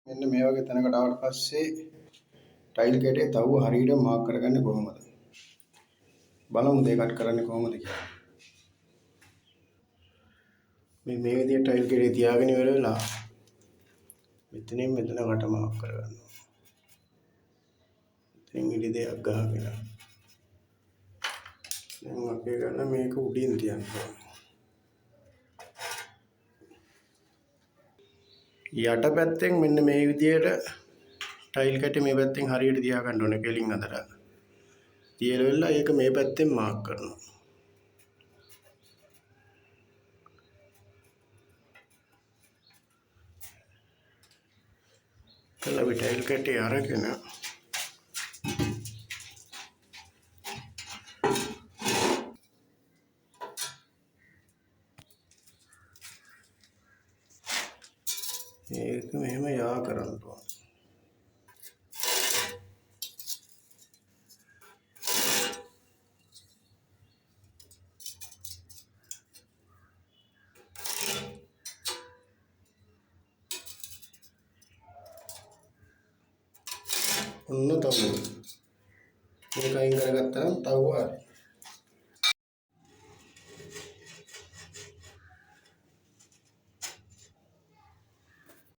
මෙන්න මේ වගේ තැනකට ආවට පස්සේ ටයිල් කැටේ තව්ව හරියට මාක් කරගන්නේ කොහොමද? බලමු දෙක කට් කරන්නේ කොහොමද කියලා. මේ විදිහට ටයිල් කැටේ තියාගෙන ඉවර වෙලා මෙතනින් මෙතන කට මාක් කරගන්නවා. ඉතින් ඉලි දෙයක් ගහගෙන දැන් අපි ගන්න මේක උඩින් තියන්න ඕනේ. යට පැත්තෙන් මෙන්න මේ විදිහට ටයිල් කැටේ මේ පැත්තෙන් හරියට තියාගන්න ඕනේ කෙලින් අතට. තියලා වෙලා ඒක මේ පැත්තෙන් මාක් කරනවා. කළා අපි ටයිල් කැටේ අරගෙන ඒක මෙහෙම යා කරන්න ඕනේ. ඔන්න තව මේක අයින් කරගත්තා නම් තව හරි.